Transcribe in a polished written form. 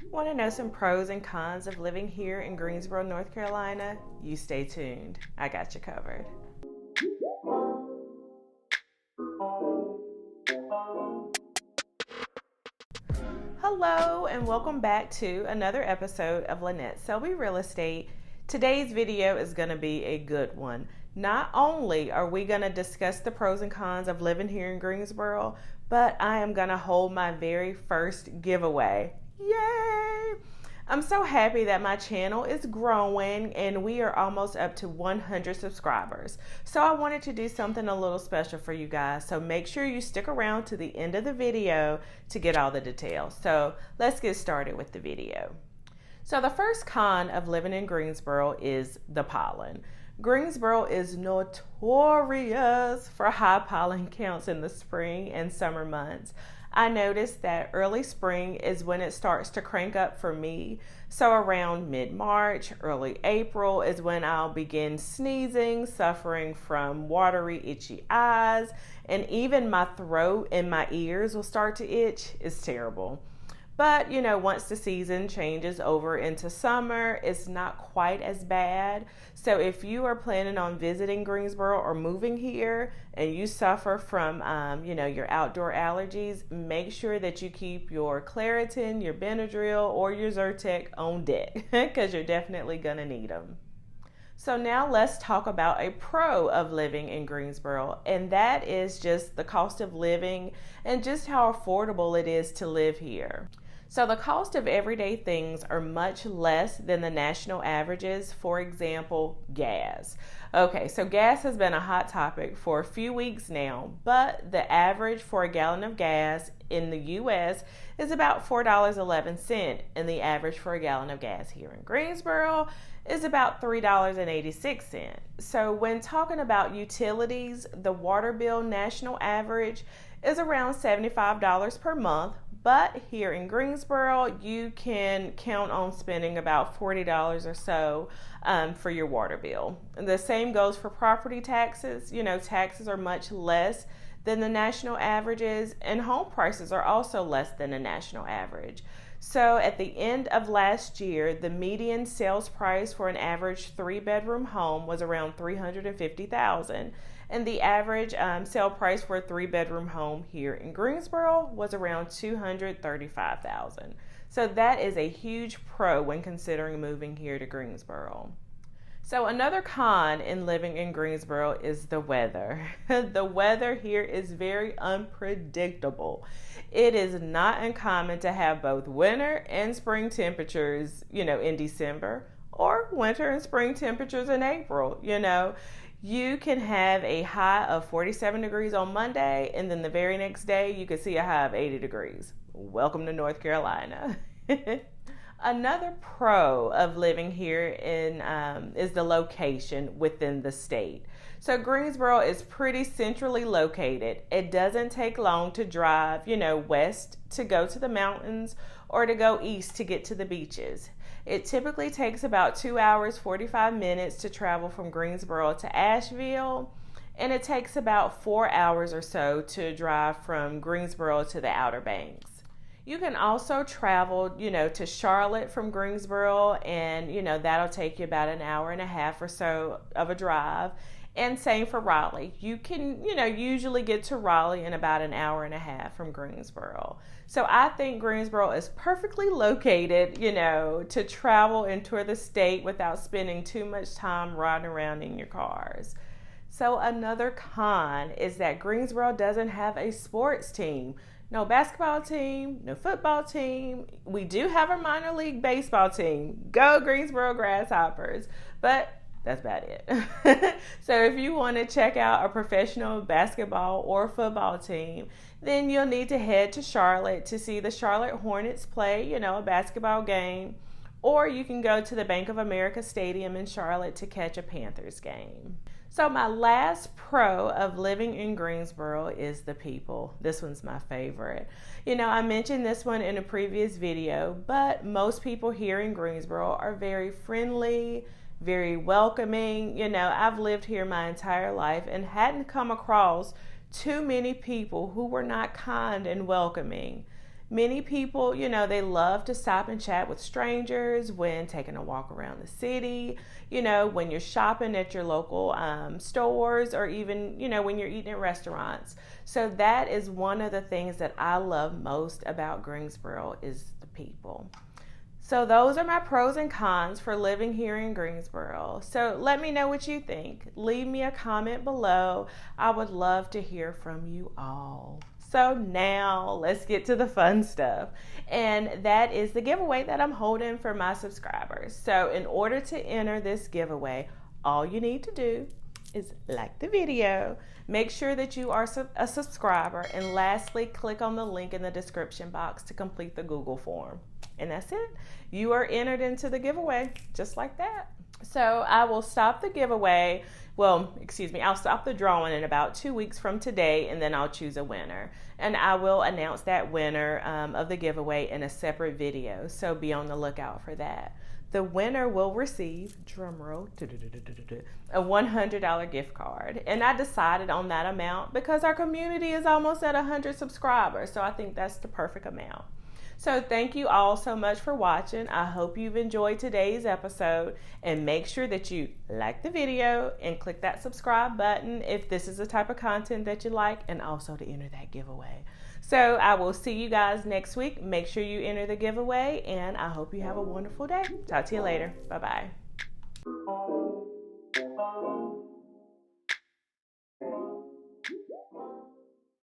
Want to know some pros and cons of living here in Greensboro, North Carolina? You stay tuned. I got you covered. Hello and welcome back to another episode of Lynette Selby Real Estate. Today's video is going to be a good one. Not only are we going to discuss the pros and cons of living here in Greensboro, but I am going to hold my very first giveaway. Yay! I'm so happy that my channel is growing and we are almost up to 100 subscribers. So I wanted to do something a little special for you guys. So make sure you stick around to the end of the video to get all the details. So let's get started with the video. So the first con of living in Greensboro is the pollen. Greensboro is notorious for high pollen counts in the spring and summer months. I noticed that early spring is when it starts to crank up for me. So around mid-March, early April is when I'll begin sneezing, suffering from watery, itchy eyes, and even my throat and my ears will start to itch. It's terrible. But, once the season changes over into summer, it's not quite as bad. So if you are planning on visiting Greensboro or moving here and you suffer from, your outdoor allergies, make sure that you keep your Claritin, your Benadryl, or your Zyrtec on deck because you're definitely going to need them. So now let's talk about a pro of living in Greensboro, and that is just the cost of living and just how affordable it is to live here. So the cost of everyday things are much less than the national averages. For example, gas. Okay, so gas has been a hot topic for a few weeks now, but the average for a gallon of gas in the U.S. is about $4.11, and the average for a gallon of gas here in Greensboro is about $3.86. So when talking about utilities, the water bill national average is around $75 per month. But here in Greensboro, you can count on spending about $40 or so for your water bill. The same goes for property taxes. Taxes are much less than the national averages, and home prices are also less than the national average. So at the end of last year, the median sales price for an average 3-bedroom home was around $350,000. And the average sale price for a 3-bedroom home here in Greensboro was around $235,000. So that is a huge pro when considering moving here to Greensboro. So another con in living in Greensboro is the weather. The weather here is very unpredictable. It is not uncommon to have both winter and spring temperatures, in December, or winter and spring temperatures in April, You can have a high of 47 degrees on Monday, and then the very next day you could see a high of 80 degrees. Welcome to North Carolina. Another pro of living here is the location within the state. So Greensboro is pretty centrally located. It doesn't take long to drive, west to go to the mountains or to go east to get to the beaches. It typically takes about 2 hours, 45 minutes to travel from Greensboro to Asheville, and it takes about 4 hours or so to drive from Greensboro to the Outer Banks. You can also travel, to Charlotte from Greensboro, and, that'll take you about an hour and a half or so of a drive. And same for Raleigh. You can, usually get to Raleigh in about an hour and a half from Greensboro. So I think Greensboro is perfectly located, to travel and tour the state without spending too much time riding around in your cars. So another con is that Greensboro doesn't have a sports team. No basketball team, no football team. We do have a minor league baseball team. Go Greensboro Grasshoppers. But that's about it. So if you want to check out a professional basketball or football team, then you'll need to head to Charlotte to see the Charlotte Hornets play, a basketball game. Or you can go to the Bank of America Stadium in Charlotte to catch a Panthers game. So my last pro of living in Greensboro is the people. This one's my favorite. I mentioned this one in a previous video, but most people here in Greensboro are very friendly, very welcoming. I've lived here my entire life and hadn't come across too many people who were not kind and welcoming. Many people, you know, they love to stop and chat with strangers when taking a walk around the city, you know, when you're shopping at your local stores, or even, you know, when you're eating at restaurants. So that is one of the things that I love most about Greensboro, is the people. So those are my pros and cons for living here in Greensboro. So let me know what you think. Leave me a comment below. I would love to hear from you all. So now let's get to the fun stuff. And that is the giveaway that I'm holding for my subscribers. So in order to enter this giveaway, all you need to do is like the video, make sure that you are a subscriber, and lastly, click on the link in the description box to complete the Google form. And that's it. You are entered into the giveaway, just like that. So I will stop the giveaway. Well, excuse me, I'll stop the drawing in about 2 weeks from today, and then I'll choose a winner. And I will announce that winner of the giveaway in a separate video. So be on the lookout for that. The winner will receive, drumroll, a $100 gift card. And I decided on that amount because our community is almost at 100 subscribers. So I think that's the perfect amount. So thank you all so much for watching. I hope you've enjoyed today's episode, and make sure that you like the video and click that subscribe button if this is the type of content that you like, and also to enter that giveaway. So I will see you guys next week. Make sure you enter the giveaway, and I hope you have a wonderful day. Talk to you later. Bye-bye.